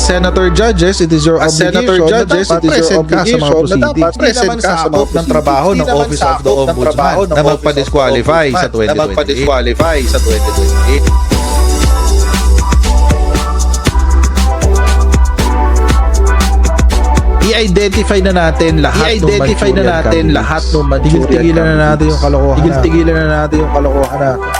senator judges, it is your obligation na dapat present ka sa mga proceedings. Present ka sa mga ng trabaho ng Office of the Ombudsman na magpa-disqualify sa 2028. I-identify na natin lahat ng Manchurian Tigilan na natin yung kalokohan. Tigilan na natin yung kalokohan natin.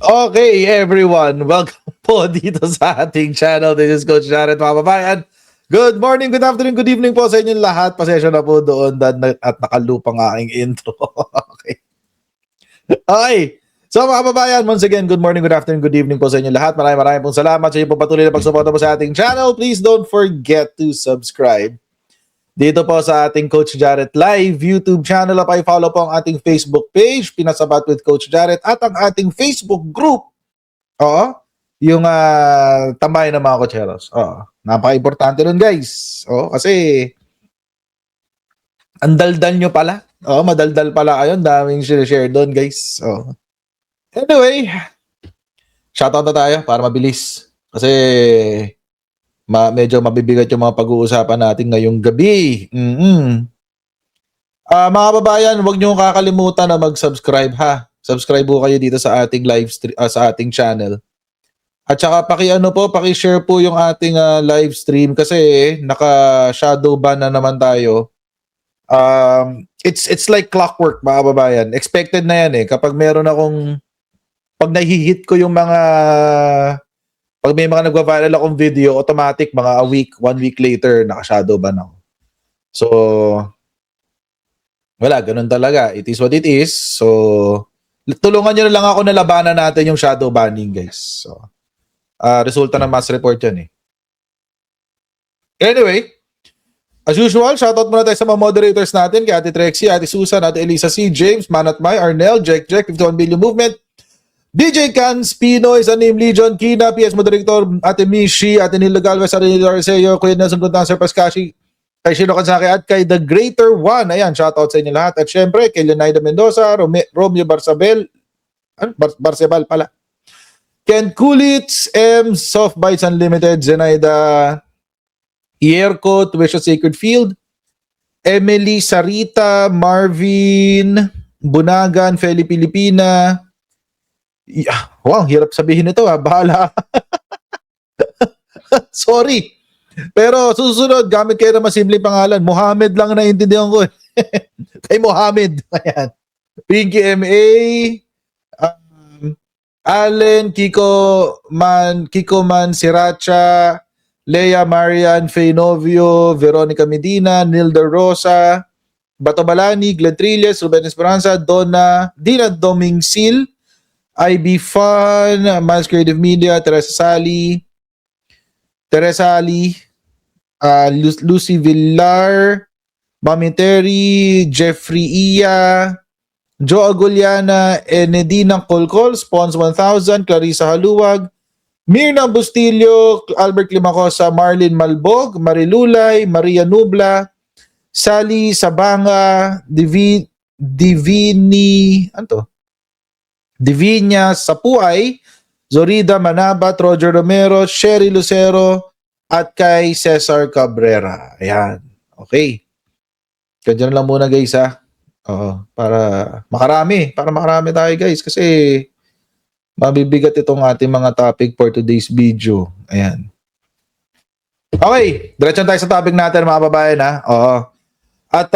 Okay, everyone. Welcome po dito sa ating channel. This is Coach Jared, mga kababayan. Good morning, good afternoon, good evening po sa inyong lahat. Pasensya na po doon at nakalupang aking intro. Okay. Okay. So mga kababayan, once again, good morning, good afternoon, good evening po sa inyong lahat. Maraming pong salamat sa inyong patuloy na pagsuporta po sa ating channel. Please don't forget to subscribe dito po sa ating Coach Jared Live YouTube channel. At i-follow po ang ating Facebook page, Pinasabat with Coach Jared, at ang ating Facebook group. Oo. Yung tambay ng mga cocheros. Oo. Napaka-importante nun, guys. Oo, kasi ang daldal nyo pala. Oo, madaldal pala kayo. Daming share doon, guys. Oo. Anyway, shoutout na tayo para mabilis. Kasi medyo mabibigat yung mga pag-uusapan natin ngayong gabi. Mga kababayan, huwag nyo kakalimutan na mag-subscribe, ha. Subscribe po kayo dito sa ating live stream, sa ating channel. At saka paki-share po yung ating live stream kasi naka-shadow ban na naman tayo. It's like clockwork, mga kababayan. Expected na yan kapag meron pag nahihit ko yung pag may mga nagwa-viral akong video, automatic mga 1 week later naka-shadow ban ako. So wala, ganun talaga. It is what it is. So tulungan nyo na lang ako na labanan natin yung shadow banning, guys. So resulta ng mass report yan Anyway, as usual, shoutout muna tayo sa mga moderators natin, kay Ate Trexie, Ate Susan, Ate Elisa C, James, Manat May, Arnel, Jack, 51 Billion Movement, DJ Cans, Pinoy, Sanim Legion, Kina, PS Moderator, Ate Mishi, Ate Nilo Galvez, Ate Nilo Arceo, Kuya Nelson Guntang, Sir Pascashi, kay Shino Kansaki, at kay The Greater One. Ayan, shoutout sa inyo lahat. At syempre, kay Leonida Mendoza, Romeo Barcebal pala. Ken Kulitz, M, Soft Bites Unlimited, Zenaida Ierko, Tuition Sacred Field, Emily Sarita, Marvin Bunagan, Feli Pilipina. Wow, hirap sabihin ito bahala. Sorry. Pero susunod, gamit kayo na masimpleng pangalan. Mohamed lang naiintindihan ko Kay Mohamed. Ayan. Pinky M.A., Allen, Kiko Man, Siracha, Leia Marian, Feynovio, Veronica Medina, Nilda Rosa, Bato Balani, Glenn Trilles, Ruben Esperanza, Dina Domingsil, IB Fun, Miles Creative Media, Teresa Ali, Lucy Villar, Mami Terry, Jeffrey Iya, Joe Aguliana, Enedina Colcol, Spons 1000, Clarissa Haluwag, Mirna Bustillo, Albert Limacosa, Marlene Malbog, Marilulay, Maria Nubla, Sally Sabanga, Divinia Sapuay, Zorida Manabat, Roger Romero, Sherry Lucero, at kay Cesar Cabrera. Ayan. Okay. Ganyan lang muna, guys, para makarami tayo, guys, kasi mabibigat itong ating mga topic for today's video. Ayan. Okay, diretso tayo sa topic natin, mga babae Oo. At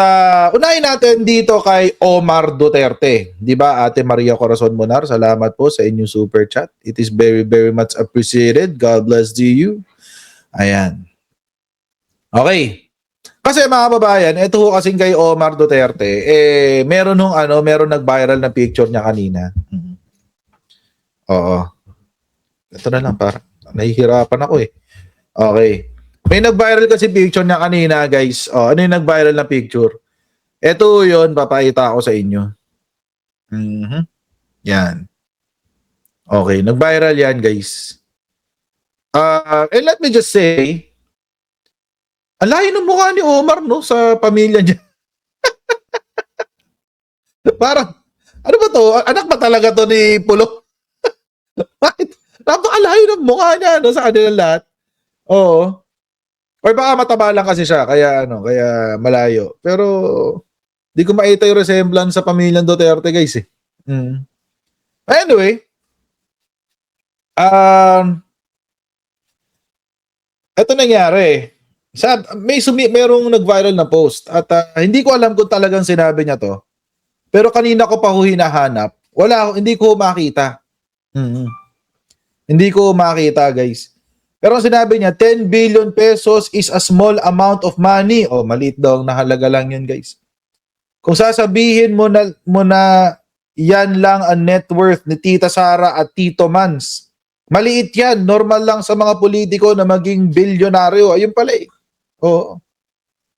unahin natin dito kay Omar Duterte. 'Di ba, Ate Maria Corazon Monar, salamat po sa inyong super chat. It is very, very much appreciated. God bless you. Ayan. Okay. Kasi mga kababayan, ito ho kasing kay Omar Duterte, meron nag-viral na picture niya kanina. Oo. Ito na lang, para nahihirapan ako Okay. May nag-viral kasi picture niya kanina, guys. Ano yung nag-viral na picture? Ito yun, papakita ko sa inyo. Yan. Okay, nag-viral yan, guys. And let me just say, ang layo ng mukha ni Omar, no, sa pamilya niya. Parang, ano ba to? Anak ba talaga to ni Pulo? Bakit? Napakalayo ng mukha niya, no, sa kanilang lahat. Oo. Or baka mataba lang kasi siya, kaya kaya malayo. Pero, di ko makita yung resemblance sa pamilyang Duterte, guys, eh. Mm. Anyway, um, ito nangyari. Merong nag-viral na post at hindi ko alam kung talagang sinabi niya to. Pero kanina ko pa hinahanap. Hindi ko makita. Mm. Hindi ko makita, guys. Pero ang sinabi niya, 10 billion pesos is a small amount of money. Oh, maliit daw na halaga lang yun, guys. Kung sasabihin mo na yan lang ang net worth ni Tita Sara at Tito Mans, maliit yan. Normal lang sa mga politiko na maging bilyonaryo. Ayun pala eh. Oo.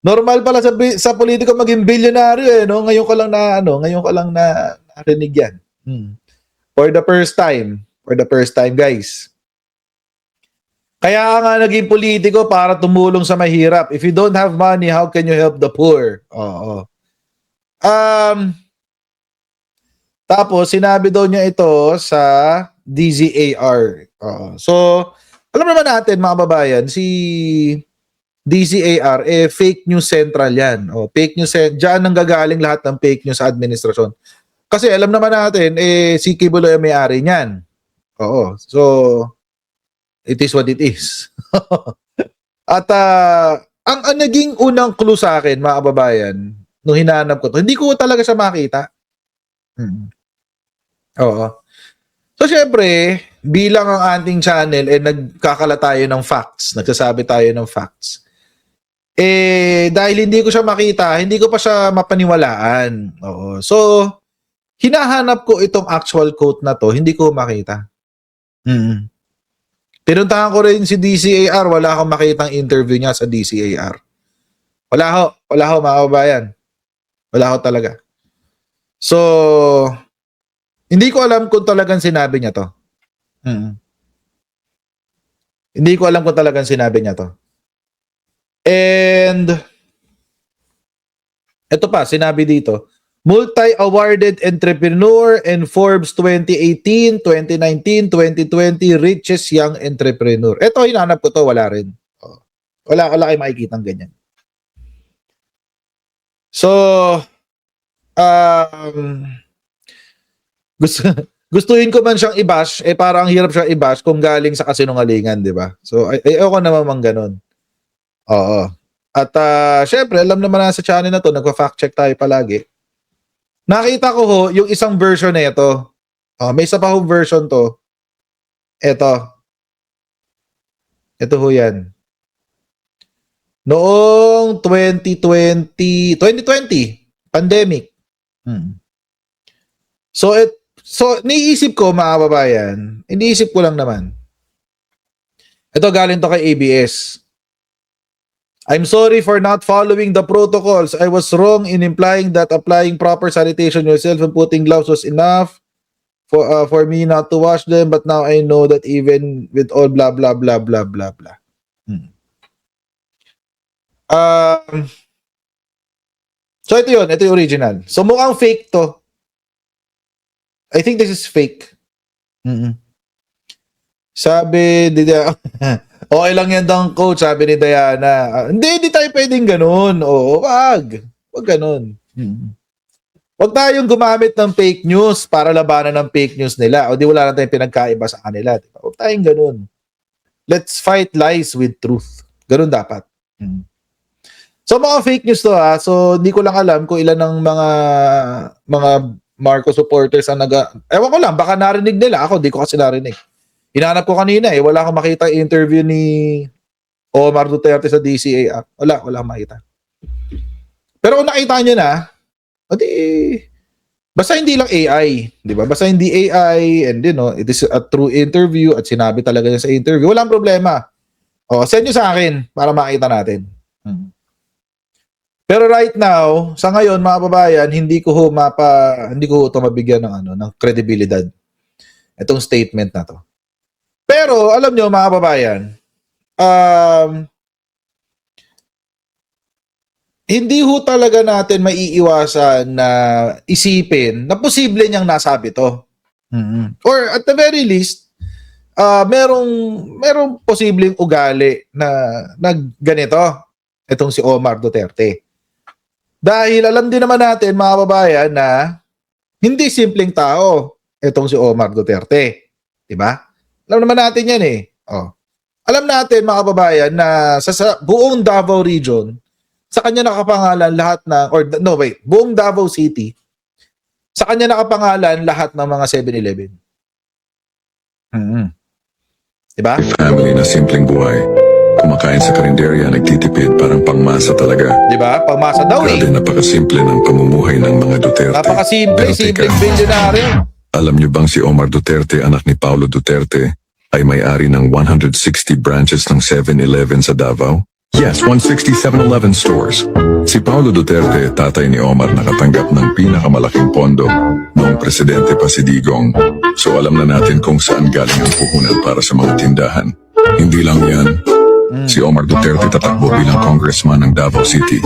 Normal pala sa politiko maging bilyonaryo eh, no? Ngayon ka lang na narinig yan. For the first time, guys. Kaya nga naging politiko para tumulong sa mahirap. If you don't have money, how can you help the poor? Oo. Tapos sinabi daw niya ito sa DZAR. Oo. So, alam naman natin mga babayan, si DZAR, fake news central yan. Fake news, dyan nanggagaling lahat ng fake news sa administrasyon. Kasi alam naman natin, si Kibuloy ang may-ari niyan. Oo. So, it is what it is. At ang naging unang clue sa akin, mga kababayan, nung hinanap ko to, hindi ko talaga siya makita. Oo. So, syempre, bilang ang ating channel, nagkakala tayo ng facts. Nagsasabi tayo ng facts. Dahil hindi ko siya makita, hindi ko pa siya mapaniwalaan. Oo. So, hinahanap ko itong actual quote na to, hindi ko makita. Pinuntahan ko rin si DCAR, wala akong makitang interview niya sa DCAR. Wala ho mga kababayan. Wala ho talaga. So, hindi ko alam kung talagang sinabi niya to. Hindi ko alam kung talagang sinabi niya to. And, ito pa, sinabi dito, multi-awarded entrepreneur and Forbes 2018, 2019, 2020 richest young entrepreneur. Ito, hinanap ko to, wala rin. Wala kayo makikitang ganyan. So, gustuhin ko man siyang i-bash, parang hirap siyang i-bash kung galing sa kasinungalingan, di ba? So, ayoko naman mang ganun. Oo. At syempre, alam naman na sa channel na to, nagpa-fact check tayo palagi. Nakita ko ho, yung isang version na ito. May isa pa ho version to. Ito. Ito ho yan. Noong 2020, pandemic. So, niisip ko, mga kababayan, iniisip ko lang naman. Ito galing to kay ABS. I'm sorry for not following the protocols. I was wrong in implying that applying proper sanitation yourself and putting gloves was enough for me not to wash them. But now I know that even with all blah, blah, blah, blah, blah, blah. So ito yun. Ito yung original. So mukhang fake to. I think this is fake. Sabi, okay lang yan daw, coach, sabi ni Diana. Hindi tayo pwedeng ganun. Oo, wag ganun. Wag tayong gumamit ng fake news para labanan ng fake news nila. O di wala na tayong pinagkaiba sa kanila. Diba? Wag tayong ganun. Let's fight lies with truth. Ganun dapat. So mga fake news to ha. So hindi ko lang alam kung ilan ng mga Marcos supporters ang ewan ko lang, baka narinig nila. Ako, di ko kasi narinig. Hinanap ko kanina wala akong makita interview ni Omar Duterte sa DCAR. Wala akong makita. Pero kung nakita nyo na, basta hindi lang AI, di ba? Basta hindi AI and it is a true interview at sinabi talaga niya sa interview, walang problema. Send nyo sa akin para makita natin. Pero right now, sa ngayon mga babayan, hindi ko ito mabigyan ng kredibilidad. Itong statement na to. Pero alam nyo mga babayan, hindi ho talaga natin maiiwasan na isipin na posible niyang nasabi to. Or at the very least, merong posibleng ugali na ganito, itong si Omar Duterte. Dahil alam din naman natin, mga kababayan, na hindi simpleng tao itong si Omar Duterte. Diba? Alam naman natin yan eh. Oh. Alam natin, mga kababayan, na sa buong Davao region, sa kanya nakapangalan lahat buong Davao City, sa kanya nakapangalan lahat ng mga 7-Eleven. Diba? Family na simpleng buhay. Kumakain sa karinderya, nagtitipid, parang pangmasa talaga. Diba? Pangmasa daw eh. Grabe, napakasimple ng pamumuhay ng mga Duterte. Napakasimple, Pero teka, simpleng bilyonaryo. alam niyo bang si Omar Duterte, anak ni Paulo Duterte, ay may-ari ng 160 branches ng 7-Eleven sa Davao? Yes, 160 7-Eleven stores. Si Paulo Duterte, tatay ni Omar, nakatanggap ng pinakamalaking pondo noong presidente pa si Digong. So alam na natin kung saan galing ang puhunan para sa mga tindahan. Hindi lang yan, si Omar Duterte tatakbo bilang congressman ng Davao City.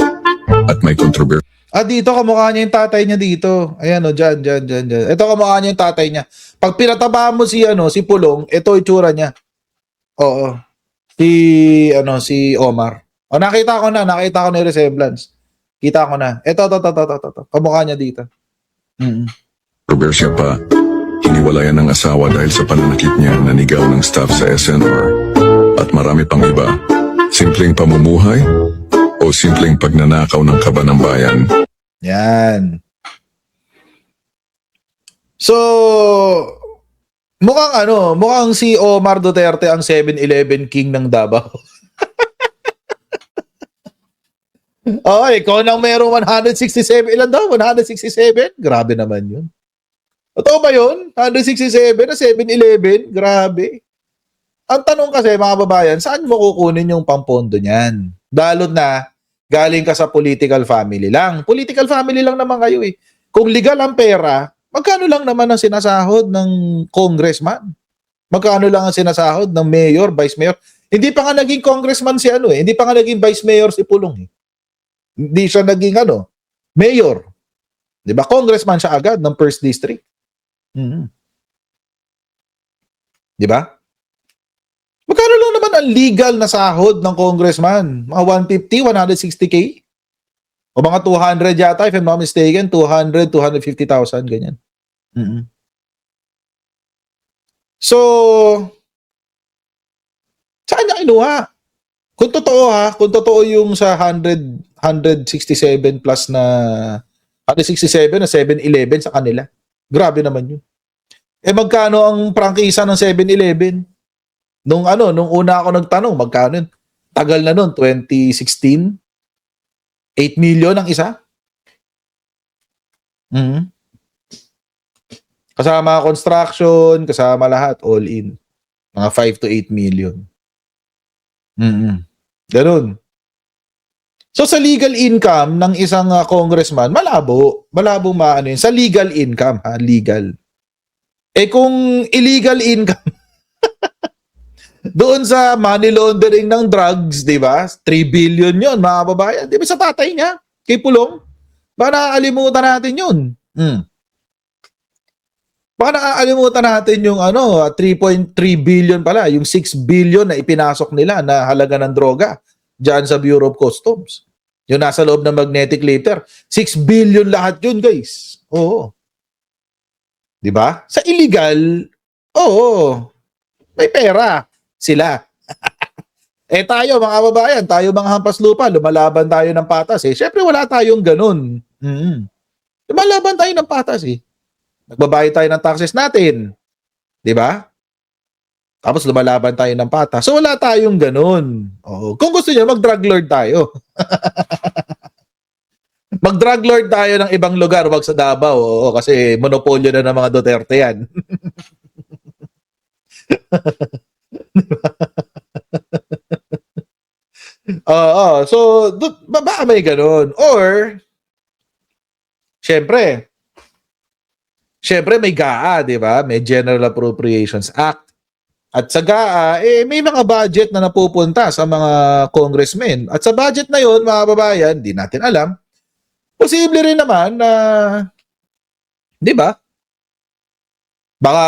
At may kontrobersya Dito kamukha niya yung tatay niya dito. Ayan dyan. Ito kamukha niya yung tatay niya. Pag pinataba mo si Pulong, ito itsura niya. Oo. Si Omar. Nakita ko na yung resemblance. Kita ko na. Ito. Kamukha niya dito. kontrobersya pa. Hiniwalayan ng asawa dahil sa pananakit niya na nigaw ng staff sa SNR. At marami pang iba. Simpleng pamumuhay o simpleng pagnanakaw ng kaba ng bayan. Yan. So, mukhang si Omar Duterte ang 7-Eleven king ng Davao. Ikaw nang merong 167, ilan daw? 167? Grabe naman yun. Totoo ba yun? 167 na 7-Eleven? Grabe. Ang tanong kasi, mga babayan, saan mo kukunin yung pampondo niyan? Lalo na, galing ka sa political family lang. Political family lang naman kayo eh. Kung legal ang pera, magkano lang naman ang sinasahod ng congressman? Magkano lang ang sinasahod ng mayor, vice mayor? Hindi pa nga naging congressman si hindi pa nga naging vice mayor si Pulong eh. Hindi siya naging mayor. 'Di ba? Congressman siya agad ng 1st district. 'Di ba? Magkano lang naman ang legal na sahod ng congressman? Mga 150, 160K? O mga 200 yata, if I'm not mistaken, 200, 250,000, ganyan. So, saan niya kinuha? Kung totoo yung sa 167 plus na 167 na 7-Eleven sa kanila. Grabe naman yun. Magkano ang prangkisa ng 7-Eleven? Nung una ako nagtanong, magkano yun? Tagal na nun, 2016. 8 million ang isa. Kasama construction, kasama lahat, all in. Mga 5 to 8 million. Ganun. So sa legal income ng isang congressman, malabo. Malabong maano yun. Sa legal income, legal. Kung illegal income, doon sa money laundering ng drugs, di ba? 3 billion yon mga babayan. Di ba sa tatay niya, kay Pulong? Baka nakakalimutan natin yun. Baka nakakalimutan natin yung 3.3 billion pala, yung 6 billion na ipinasok nila na halaga ng droga dyan sa Bureau of Customs. Yung nasa loob ng magnetic letter. 6 billion lahat yun, guys. Oo. Di ba? Sa illegal, may pera sila. Tayo mga kababayan, tayo mga hampas lupa, lumalaban tayo ng patas Syempre wala tayong ganun. Lumalaban tayo ng patas Nagbabayad tayo ng taxes natin. 'Di ba? Tapos lumalaban tayo ng patas. So wala tayong ganun. Kung gusto niyo, mag-drug lord tayo. Mag-drug lord tayo ng ibang lugar, wag sa Davao. Kasi monopolyo na ng mga Duterte yan. So baka may ganun. Or syempre may GAA, di ba? May General Appropriations Act. At sa GAA, may mga budget na napupunta sa mga congressmen. At sa budget na yon, mga kababayan, di natin alam, posible rin naman na, di ba? Baka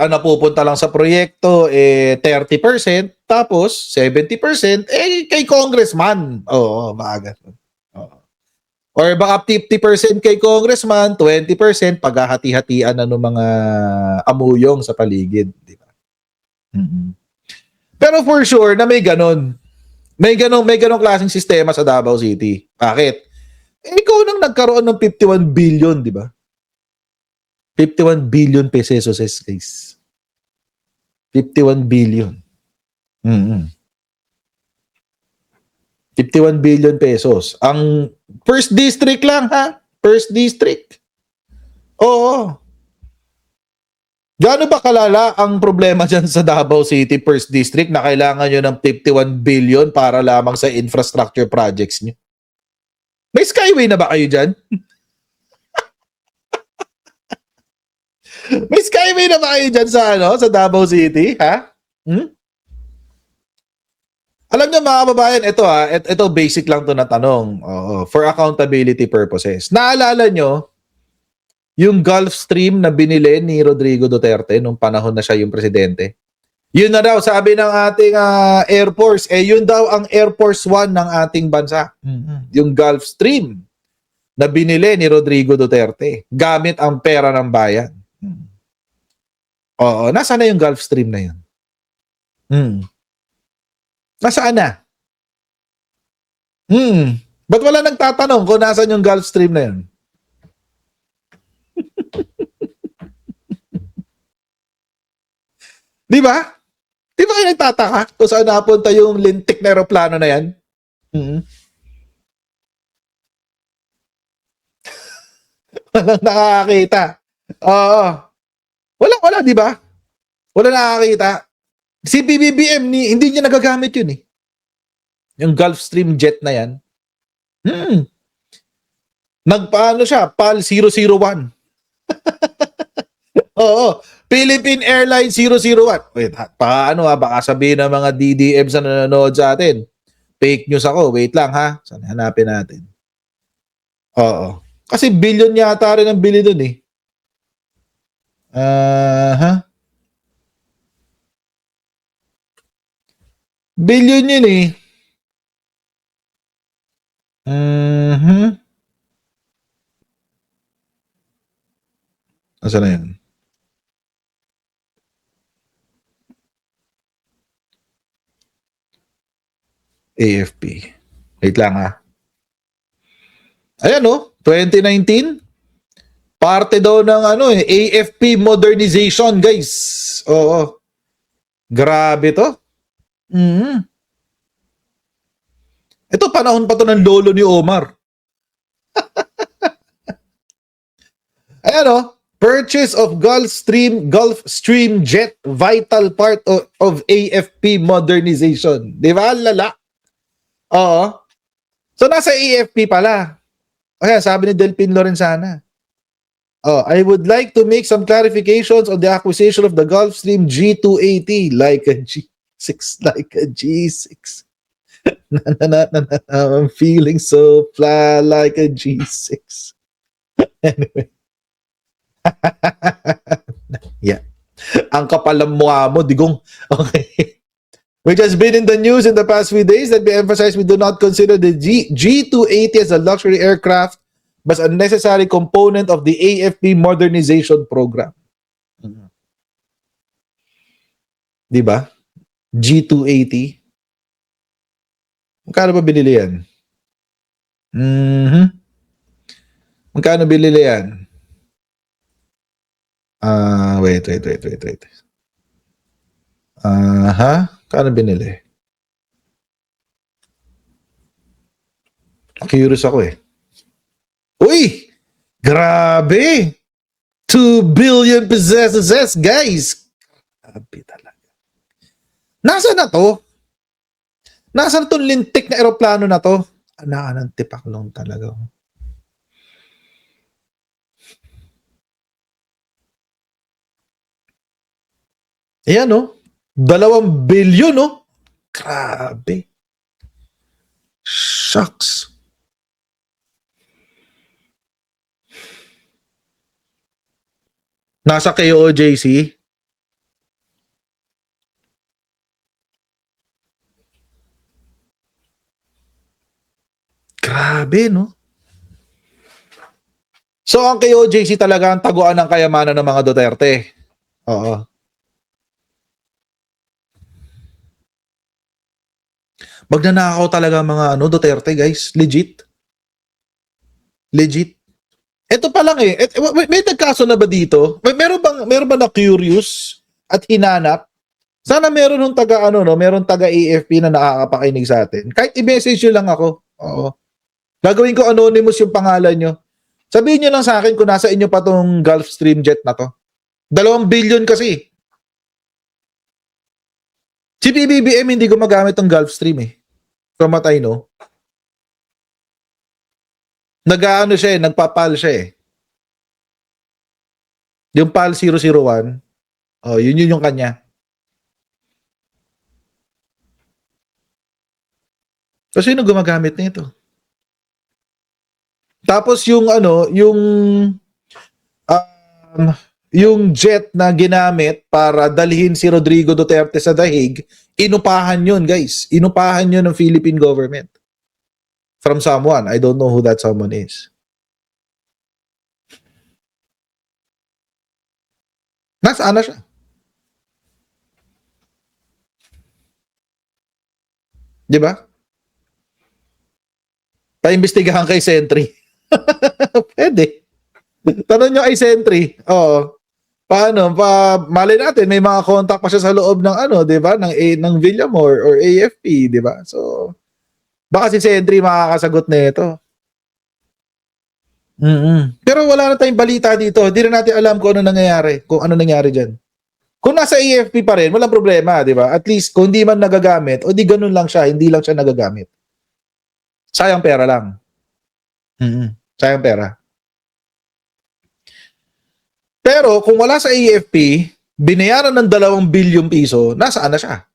napupunta lang sa proyekto 30%, tapos 70% kay congressman. Oo, baka ganun. Oo. Or baka 50% kay congressman, 20% paghahati-hatian na ng mga amuyong sa paligid, di ba? Mhm. Pero for sure na may ganun. May ganong klaseng sistema sa Davao City. Bakit? Ikaw nang nagkaroon ng 51 billion, di ba? 51 billion pesos, guys. 51 billion. Mm-hmm. 51 billion pesos. Ang first district lang, ha? First district. Oo. Gaano ba kalala ang problema dyan sa Davao City First District na kailangan nyo ng 51 billion para lamang sa infrastructure projects nyo? May skyway na ba kayo dyan? May skyway na ba kayo dyan sa Davao City? Ha? Alam nyo mga kababayan, ito basic lang to na tanong. Oo, for accountability purposes. Naalala nyo, yung Gulf Stream na binili ni Rodrigo Duterte nung panahon na siya yung presidente. Yun na daw, sabi ng ating Air Force, yun daw ang Air Force One ng ating bansa. Mm-hmm. Yung Gulf Stream na binili ni Rodrigo Duterte gamit ang pera ng bayan. Oo, nasaan na yung Gulf Stream na yun? Nasaan na? Ba't wala nagtatanong kung nasaan yung Gulf Stream na yun? Di ba? Di ba kayo nagtataka kung saan napunta yung lintik na aeroplano na yan? Walang nakakakita. Oo. Wala, di ba? Wala nakakakita. Si BBM, hindi niya nagagamit yun eh. Yung Gulfstream jet na yan. Nagpaano siya? PAL 001. Oo. Philippine Airlines 001. Wait, paano baka sabihin ng mga DDMs na nanonood sa atin. Fake news ako. Wait lang ha. Saan hanapin natin? Oo. Kasi billion yata rin ang bili dun eh. Billion yun eh. Asa na yun? AFP. Wait lang ha. Ayan 2019. Parte daw ng AFP modernization, guys. Oo. Grabe to. Ito panahon pa to ng lolo ni Omar. Ayan purchase of Gulfstream jet, vital part of AFP modernization. Di ba? Lala. Oo. So, nasa AFP pala. Kaya sabi ni Delpin Lorenzana. I would like to make some clarifications on the acquisition of the Gulfstream G280 like a G6, like a G6. I'm feeling so fly like a G6. Anyway. Yeah. Ang kapal ng mukha mo, digong. Okay. Which has been in the news in the past few days. Let me emphasize, we do not consider the G280 as a luxury aircraft, but a necessary component of the AFP modernization program. Diba? G280. Magkano ba binili yan? Magkano binili yan? Wait. Kano binili? Curious ako eh. Uy! Grabe! 2 billion pesos, guys! Grabe talaga. Nasaan na to? Nasaan itong lintik na aeroplano na to? Anaan ng tipaklong talaga. Ayan 2 billion, no? Grabe. Shucks. Nasa KOJC. Grabe, no? So, ang KOJC talaga ang taguan ng kayamanan ng mga Duterte. Oo. Magnanakaw talaga ang mga Duterte, guys. Legit. Legit. Ito pa lang eh. May nagkaso na ba dito? Meron ba na curious at hinanap? Sana meron nung taga meron taga AFP na nakakapakinig sa atin. Kahit i-message nyo lang ako. Oo. Gagawin ko anonymous yung pangalan nyo. Sabihin nyo lang sa akin kung nasa inyo pa tong Gulfstream jet na to. 2 billion kasi. Si PBBM hindi gumagamit ng Gulfstream eh. From what I know. Nag-ano siya eh, nagpapal siya eh. Yung PAL 001, oh, yun yung kanya. So, sino gumagamit nito? Tapos yung yung jet na ginamit para dalhin si Rodrigo Duterte sa Dahig, inupahan yun, guys. Inupahan yun ng Philippine government. From someone. I don't know who that someone is. Nasaan na siya? Di ba? Paimbestigahan kay Sentry. Pwede. Tanong nyo kay Sentry. Oo. Paano? Malay natin, may mga contact pa siya sa loob ng di ba? Ng Villamor or AFP, di ba? So, baka si Sentry makakasagot na ito. Pero wala na tayong balita dito. Hindi na natin alam kung ano nangyayari. Kung ano nangyari dyan. Kung nasa AFP pa rin, walang problema, di ba? At least, kung hindi man nagagamit, o di ganun lang siya, hindi lang siya nagagamit. Sayang pera lang. Sayang pera. Pero kung wala sa AFP, binayaran ng 2 bilyong piso, nasaan na siya?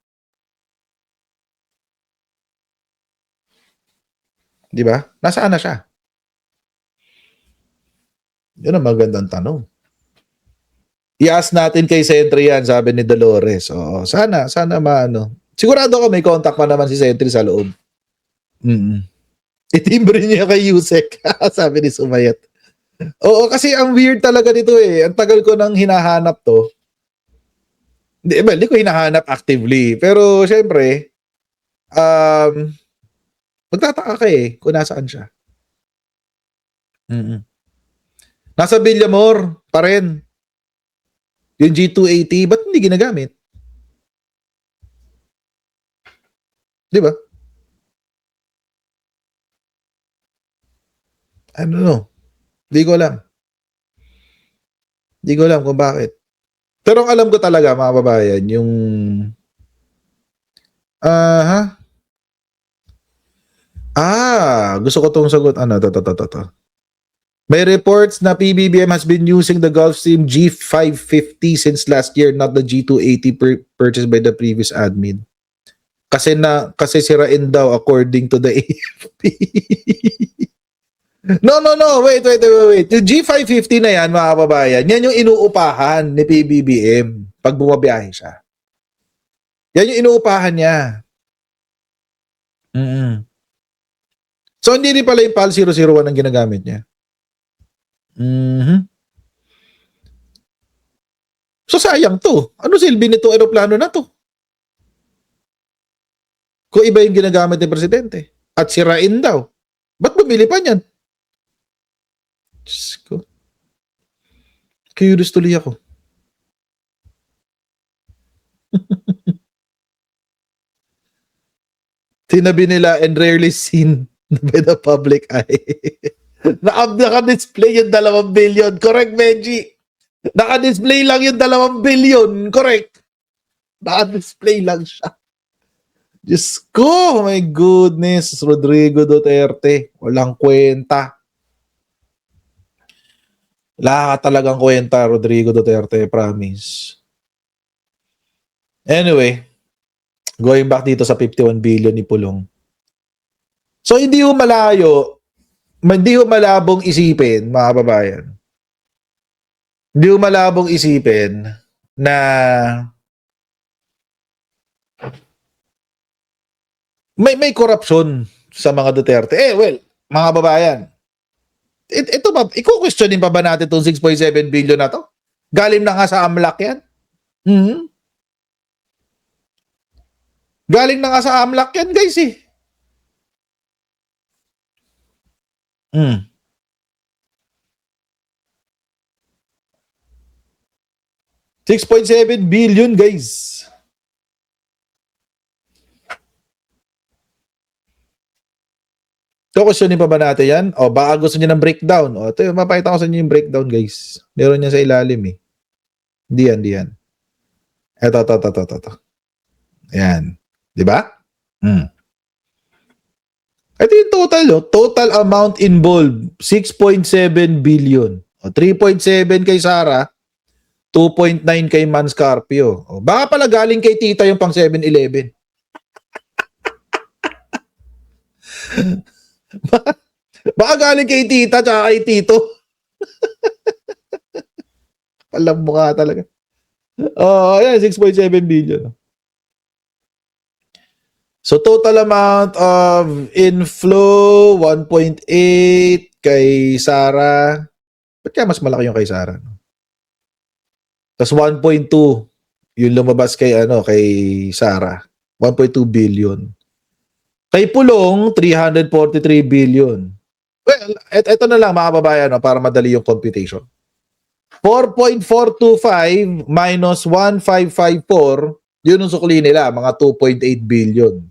Di ba? Nasaan na siya? Yun ang magandang tanong. I-ask natin kay Sentry yan, sabi ni Dolores. Oo, sana maano. Sigurado ko may contact pa naman si Sentry sa loob. Itimbre niya kay Yusek, sabi ni Sumayat. Oo, kasi ang weird talaga nito eh. Ang tagal ko nang hinahanap to. Hindi ko hinahanap actively. Pero syempre, magtataka ka eh kung nasaan siya. Nasa Villamor pa rin. Yung G280, ba't hindi ginagamit? Di ba? I don't know. Di ko alam. Di ko alam kung bakit. Pero ang alam ko talaga, mga babayan, yung gusto ko tong sagot. To. May reports na PBBM has been using the Gulfstream G550 since last year, not the G280 purchased by the previous admin. Kasi sirain daw according to the AFP. No. Wait. Yung G550 na yan, mga kababayan, yan yung inuupahan ni PBBM pag bumabiyahe siya. Yan yung inuupahan niya. So, hindi rin pala yung PAL 001 ang ginagamit niya. So, sayang to. Ano silbi nito aeroplano na to? Kung iba yung ginagamit ng presidente. At sirain daw. Ba't bumili pa niyan? Diyos ko. Curious tuloy ako. Tinabi nila and rarely seen by the public eye. Naka-display yung 2 billion. Correct, Benji? Naka-display lang yung 2 billion. Correct. Naka-display lang siya. Diyos ko, oh my goodness. Rodrigo Duterte. Walang kwenta. Wala ka talagang kwenta, Rodrigo Duterte, promise. Anyway, going back dito sa 51 billion ni Pulong. So, hindi ho malabong isipin, mga kababayan. Hindi ho malabong isipin na may korupsyon sa mga Duterte. Well, mga kababayan, ito ba, i-questionin pa ba natin itong 6.7 billion na to? Galing na nga sa AMLAC yan. Galing na nga sa AMLAC yan, guys, eh. 6.7 billion, guys. So, questionin pa ba natin yan? O, baka gusto niyo ng breakdown. O, ito, mapakita ko sa inyo yung breakdown, guys. Meron yan sa ilalim, eh. Di yan. Ito. Ayan. Diba? Ito yung total, total amount involved, 6.7 billion. O, 3.7 kay Sara, 2.9 kay Man Scarpio. O, baka pala galing kay Tita yung pang 7-Eleven. Baka galing kay Tita tsaka kay Tito. Palang mukha talaga. Ayan, 6.7 billion. So, total amount of inflow, 1.8 kay Sara. Ba't kaya mas malaki yung kay Sara? No? Tapos 1.2 yung lumabas kay, kay Sara. 1.2 billion. Kay Pulong, 343 billion. Well, eto na lang mga kababayan, para madali yung computation. 4.425 minus 1.554, yun ang sukli nila, mga 2.8 billion.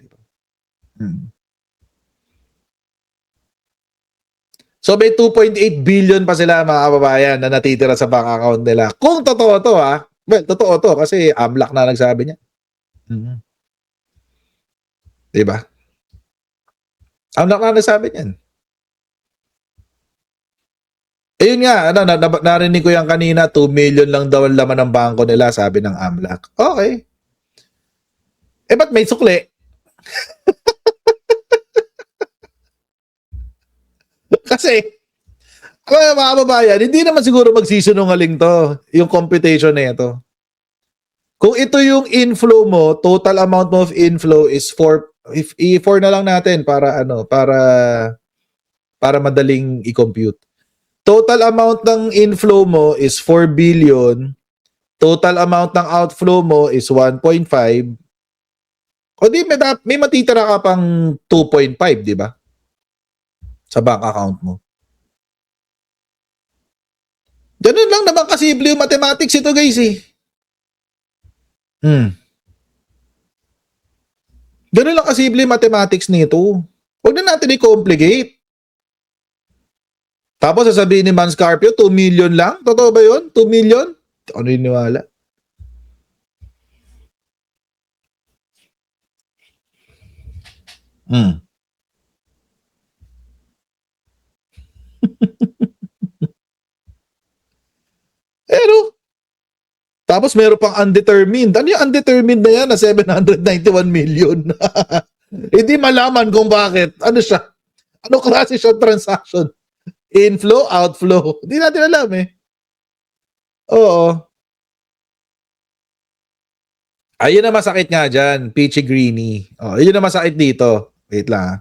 So may 2.8 billion pa sila mga kababayan na natitira sa bank account nila. Kung totoo to, well, totoo to kasi AMLAC na nagsabi niya. Diba? AMLAC na nagsabi niyan. Ayun nga, narinig ko yan kanina, 2 million lang daw ang laman ng bangko nila, sabi ng AMLAC. Okay. Ba't may sukli? Kasi, mga kababayan, hindi naman siguro magsisinungaling to, yung computation na ito. Kung ito yung inflow mo, total amount mo of inflow is 4, if i-4 na lang natin para madaling i-compute. Total amount ng inflow mo is 4 billion. Total amount ng outflow mo is 1.5. O di, may matitira ka pang 2.5, di ba? Sa bank account mo. Ganun lang naman kasimple yung mathematics ito, guys, eh. Ganun lang kasimple yung mathematics nito. Huwag na natin i-complicate. Tapos sasabihin ni Man Scarpio, 2 million lang? Totoo ba yun? 2 million? Ano yung niwala? Pero, tapos meron pang undetermined. Ano yung undetermined na yan na 791 million? Hindi malaman kung bakit. Ano siya? Ano klase siya transaction? Inflow, outflow. Hindi natin alam eh. Oo. Ayun na masakit nga dyan. Peachy Greeny. Ayun na masakit dito. Wait lang.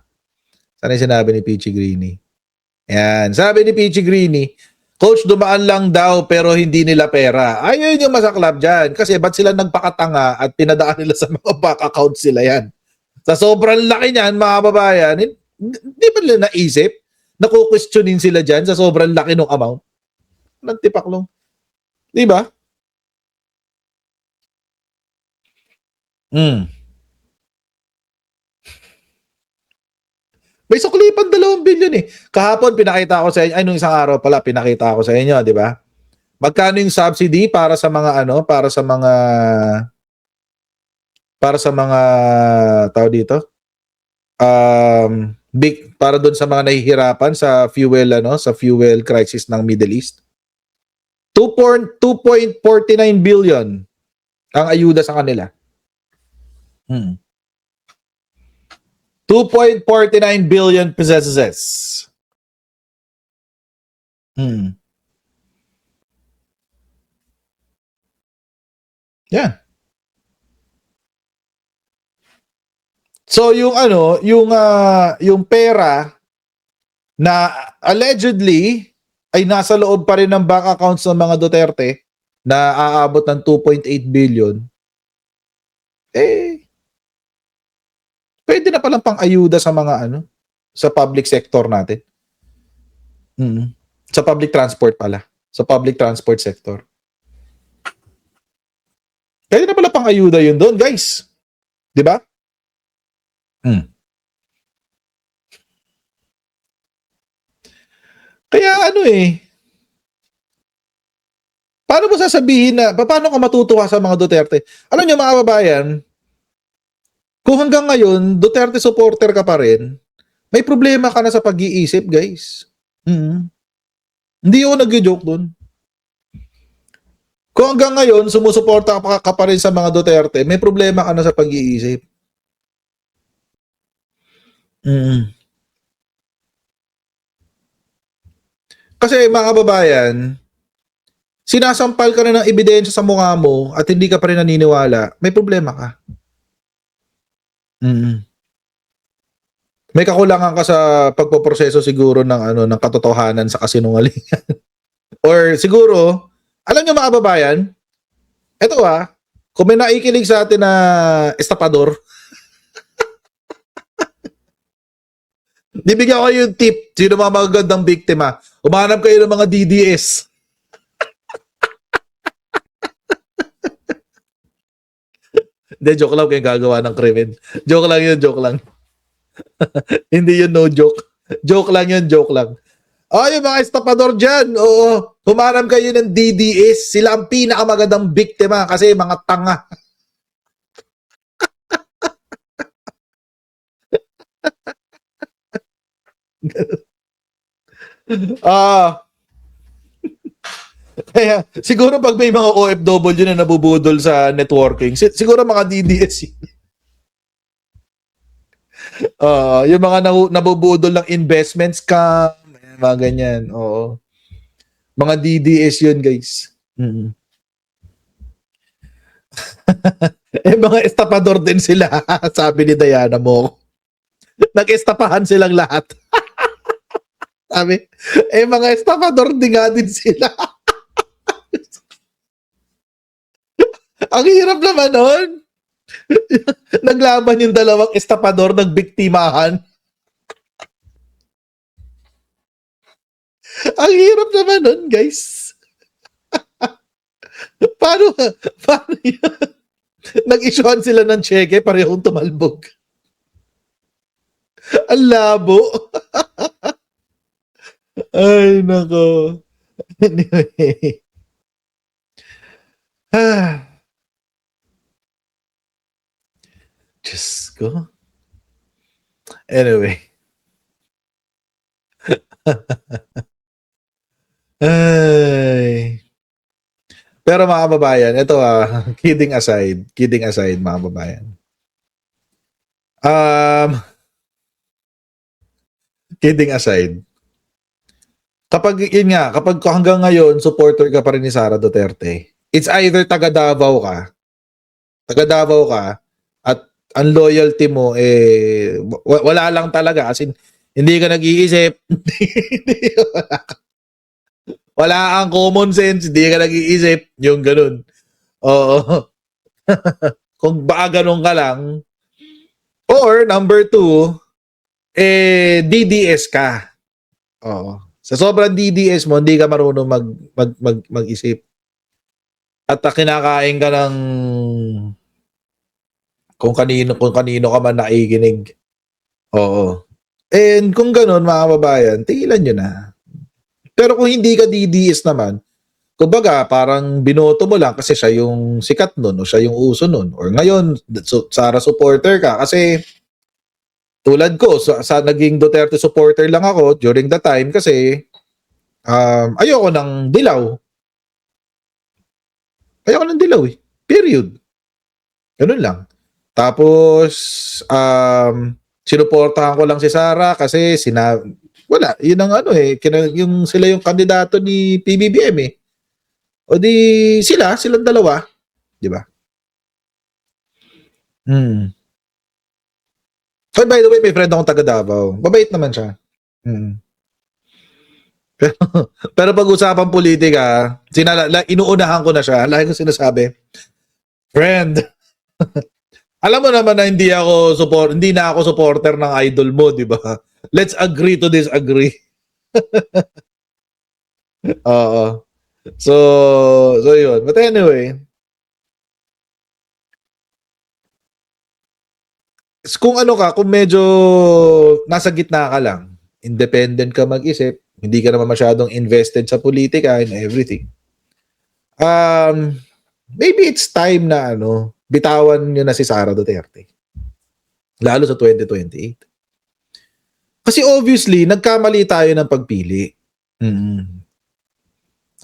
Sana yung sinabi ni Peachy Greeny? Yan. Sabi ni Peachy Greeny, Coach, dumaan lang daw pero hindi nila pera. Ayun yung masaklap dyan. Kasi ba't sila nagpakatanga at pinadaan nila sa mga bank accounts sila yan? Sa sobrang laki niyan, mga babayan, hindi ba nila naisip? Naku-questionin sila dyan sa sobrang laki ng amount? Anong tipaklong? Di ba? May suklipan 2 billion eh. Kahapon pinakita ko sa inyo, nung isang araw pala pinakita ko sa inyo, di ba? Magkano yung subsidy para sa mga tao dito? Para doon sa mga nahihirapan sa fuel crisis ng Middle East. 2.49 billion ang ayuda sa kanila. Hmm. 2.49 billion pesos. Hmm. Yan. So yung yung pera na allegedly ay nasa loob pa rin ng bank accounts ng mga Duterte na aabot ng 2.8 billion, pwede na palang pang-ayuda sa mga sa public sector natin. Sa public transport pala. Sa public transport sector. Pwede na pala pang-ayuda yun doon, guys. Di ba? Kaya paano mo sasabihin paano ka matutuwa sa mga Duterte? Alam niyo mga kababayan, kung hanggang ngayon, Duterte supporter ka pa rin, may problema ka na sa pag-iisip, guys. Hindi ako nag-joke dun. Kung hanggang ngayon, sumusuporta ka pa rin sa mga Duterte, may problema ka na sa pag-iisip. Kasi mga kababayan, sinasampal ka na ng ebidensya sa mukha mo at hindi ka pa rin naniniwala, may problema ka. May kakulangan ka sa pagpoproseso siguro ng ng katotohanan sa kasinungalingan. Or siguro, alam niyo mga kababayan, eto kung may naikinig sa atin na estapador, bibigyan ko yung tip, sino mga magagandang biktima, umanap kayo ng mga DDS. Hindi, joke lang kayo gagawa ng krimen. Joke lang yun, joke lang. Hindi yun, no joke. Joke lang yun, joke lang. Yung mga estapador dyan, humanap kayo ng DDS. Sila ang pinakamagandang biktima kasi mga tanga. Kaya siguro pag may mga OFW na nabubudol sa networking, siguro mga DDS yun. Yung mga nabubudol ng investment scam, mga ganyan. Oo. Mga DDS yun, guys. Mga estapador din sila, sabi ni Diana mo. Nag-estapahan silang lahat. Sabi, mga estapador din nga din sila. Ang hirap naman nun. Naglaban yung dalawang estapador, nagbiktimahan. Ang hirap naman nun, guys. Paano yun? Nag-issuean sila ng cheque, parehong tumalbog. Ang labo. Ay, nako. Anyway. Diyos ko. Anyway. Ay. Pero mga kababayan, ito kidding aside mga kababayan. Kidding aside. Kapag hanggang ngayon supporter ka pa rin ni Sara Duterte, it's either taga Davao ka at ang loyalty mo wala lang talaga, as in hindi ka nag-iisip. Wala kang common sense, hindi ka nag-iisip, yung ganun. Oo. Kung baka ganun ka lang. Or number 2, DDS ka. Oo. Sa sobrang DDS mo, hindi ka marunong mag-isip. At kinakain ka ng kung kanino ka man nakikinig. Oo. And kung ganun, mga kababayan, tigilan nyo na. Pero kung hindi ka DDS naman, kumbaga parang binoto mo lang kasi siya yung sikat nun o siya yung uso nun. Or ngayon, Sara supporter ka kasi tulad ko, sa naging Duterte supporter lang ako during the time kasi ayoko ng dilaw. Ayoko ng dilaw Period. Ganun lang. Tapos, sinuportahan ko lang si Sara kasi wala, yun ang ano eh, yung sila yung kandidato ni PBBM eh. O di silang dalawa, di ba? Oh, by the way, may friend akong taga Davao. Mabait naman siya. Pero pag usapan politika, inuunahan ko na siya. Lagi ko sinasabi, friend, alam mo naman na hindi na ako supporter ng idol mo, di ba? Let's agree to disagree. Oo. So yun. But anyway, kung ano ka, kung medyo nasa gitna ka lang, independent ka mag-isip, hindi ka naman masyadong invested sa politika and everything. Maybe it's time na bitawan nyo na si Sara Duterte. Lalo sa 2028. Kasi obviously, nagkamali tayo ng pagpili.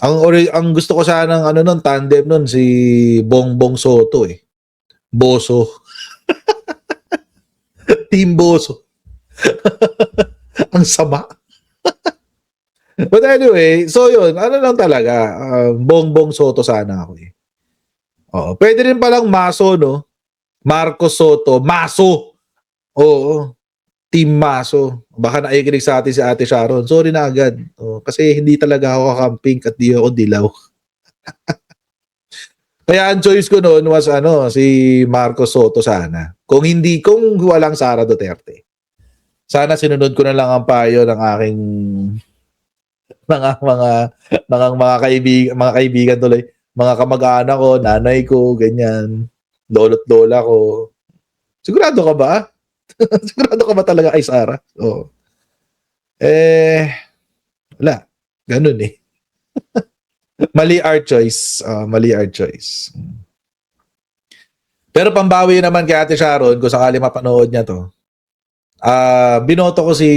Ang gusto ko sanang nun, tandem nun, si Bongbong Soto eh. Boso. Team Boso. Ang sama. But anyway, so yun, lang talaga, Bongbong Soto sana ako eh. Oo, pwede rin palang Maso, no? Marcos Soto, Maso. Oo, Team Maso. Baka naikinig sa atin si Ate Sharon. Sorry na agad. Kasi hindi talaga ako kakamping at di ako dilaw. Kaya ang choice ko noon was si Marcos Soto sana. Kung walang Sara Duterte. Sana sinunod ko na lang ang payo ng aking mga kaibigan tuloy, mga kamag-anak ko, nanay ko, ganyan, lolo't lola ko. Sigurado ka ba? Sigurado ka ba talaga kay Sara? Oo. Wala. Ganun eh. Mali our choice. Mali our choice. Pero pambawi naman kay Ate Sharon, kung sakali mapanood niya to, binoto ko si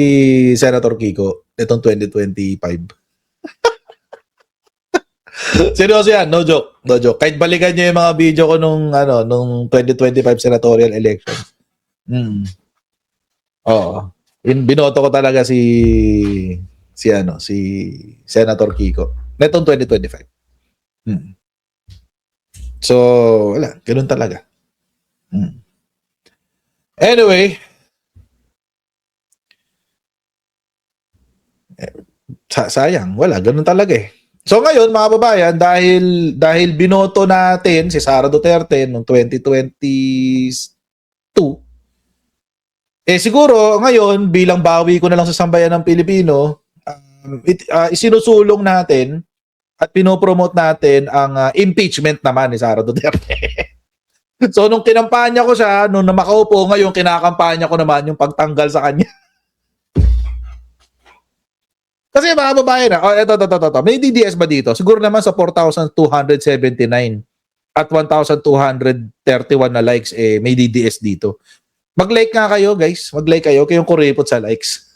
Senator Kiko itong 2025. Seryoso yan, no joke. No joke. Kahit balikan niyo yung mga video ko nung 2025 senatorial election. Oo. Binoto ko talaga si Senator Kiko netong 2025. So, wala, ganoon talaga. Anyway, sayang, wala, ganoon talaga eh. So ngayon mga babayan, dahil binoto natin si Sara Duterte noong 2022, siguro ngayon bilang bawi ko na lang sa sambayan ng Pilipino, isinusulong natin at pinopromote natin ang impeachment naman ni Sara Duterte. So nung kinampanya ko siya, nung makaupo, ngayon kinakampanya ko naman yung pagtanggal sa kanya. Kasi mga babae na, eto, may DDS ba dito? Siguro naman sa 4,279 at 1,231 na likes, may DDS dito. Mag-like nga kayo, guys. Mag-like kayo, kayong kuripot sa likes.